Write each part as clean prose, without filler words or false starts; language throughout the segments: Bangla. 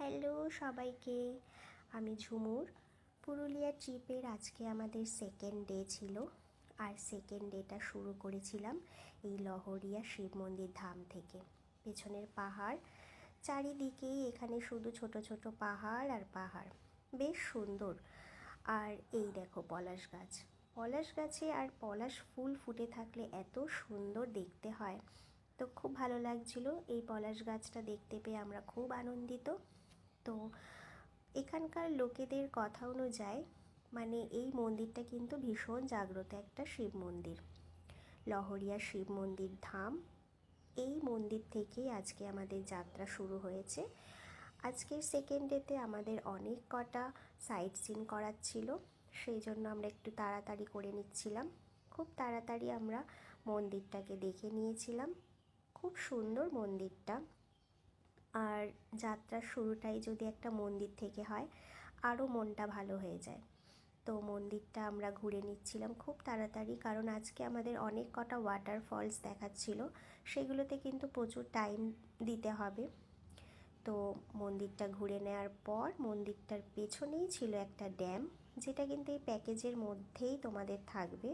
হ্যালো সবাইকে, আমি ঝুমুর। পুরুলিয়া ট্রিপের আজকে আমাদের সেকেন্ড ডে ছিল, আর সেকেন্ড ডেটা শুরু করেছিলাম এই লহরিয়া শিব মন্দির ধাম থেকে। পেছনের পাহাড়, চারিদিকেই এখানে শুধু ছোট ছোট পাহাড় আর পাহাড়, বেশ সুন্দর। আর এই দেখো পলাশ গাছ, পলাশ গাছে আর পলাশ ফুল ফুটে থাকলে এত সুন্দর দেখতে হয়। তো খুব ভালো লাগছিল এই পলাশ গাছটা দেখতে পেয়ে, আমরা খুব আনন্দিত। তো এখানকার লোকেদের কথা অনুযায়ী মানে এই মন্দিরটা কিন্তু ভীষণ জাগ্রত একটা শিব মন্দির, লহরিয়া শিব মন্দির ধাম। এই মন্দির থেকেই আজকে আমাদের যাত্রা শুরু হয়েছে। আজকের সেকেন্ড ডেতে আমাদের অনেক কটা সাইট সিন করার ছিল, সেই জন্য আমরা একটু তাড়াতাড়ি করে নিচ্ছিলাম। খুব তাড়াতাড়ি আমরা মন্দিরটাকে দেখে নিয়েছিলাম। খুব সুন্দর মন্দিরটা। আর যাত্রার শুরুটাই যদি একটা মন্দির থেকে হয়, আরও মনটা ভালো হয়ে যায়। তো মন্দিরটা আমরা ঘুরে নিচ্ছিলাম খুব তাড়াতাড়ি, কারণ আজকে আমাদের অনেক কটা ওয়াটারফলস দেখাচ্ছিল, সেগুলোতে কিন্তু প্রচুর টাইম দিতে হবে। তো মন্দিরটা ঘুরে নেওয়ার পর মন্দিরটার পেছনেই ছিল একটা ড্যাম, যেটা কিন্তু এই প্যাকেজের মধ্যেই তোমাদের থাকবে।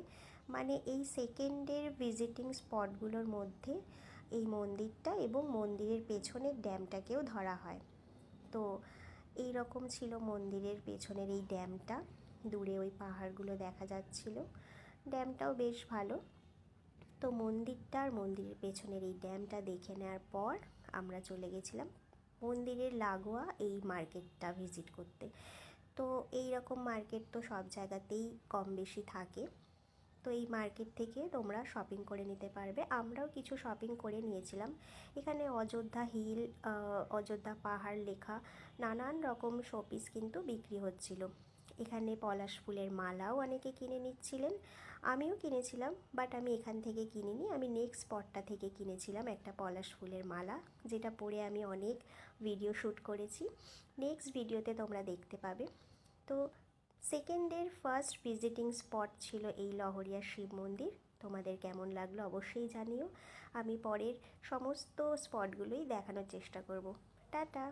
মানে এই সেকেন্ডের ভিজিটিং স্পটগুলোর মধ্যে এই মন্দিরটা এবং মন্দিরের পেছনের ড্যামটাকেও ধরা হয়। তো এই রকম ছিল মন্দিরের পেছনের এই ড্যামটা, দূরে ওই পাহাড়গুলো দেখা যাচ্ছিল। ড্যামটাও বেশ ভালো। তো মন্দিরটা আর মন্দিরের পেছনের এই ড্যামটা দেখে নেওয়ার পর আমরা চলে গেছিলাম মন্দিরের লাগোয়া এই মার্কেটটা ভিজিট করতে। তো এই রকম মার্কেট তো সব জায়গাতেই কম বেশি থাকে। তো এই মার্কেট থেকে তোমরা শপিং করে নিতে পারবে। আমরাও কিছু শপিং করে নিয়েছিলাম। এখানে অযোধ্যা হিল, অযোধ্যা পাহাড় লেখা নানান রকম শোপিস কিন্তু বিক্রি হচ্ছিল। এখানে পলাশ ফুলের মালাও অনেকে কিনে নিচ্ছিলেন, আমিও কিনেছিলাম, বাট আমি এখান থেকে কিনিনি। আমি নেক্সট স্পটটা থেকে কিনেছিলাম একটা পলাশ ফুলের মালা, যেটা পরে আমি অনেক ভিডিও শ্যুট করেছি। নেক্সট ভিডিওতে তোমরা দেখতে পাবে। তো সেকেন্ডের ফার্স্ট ভিজিটিং স্পট ছিল এই লহরিয়া শিব মন্দির। তোমাদের কেমন লাগলো অবশ্যই জানিও। আমি পরের সমস্ত স্পটগুলোই দেখানোর চেষ্টা করব। টাটা।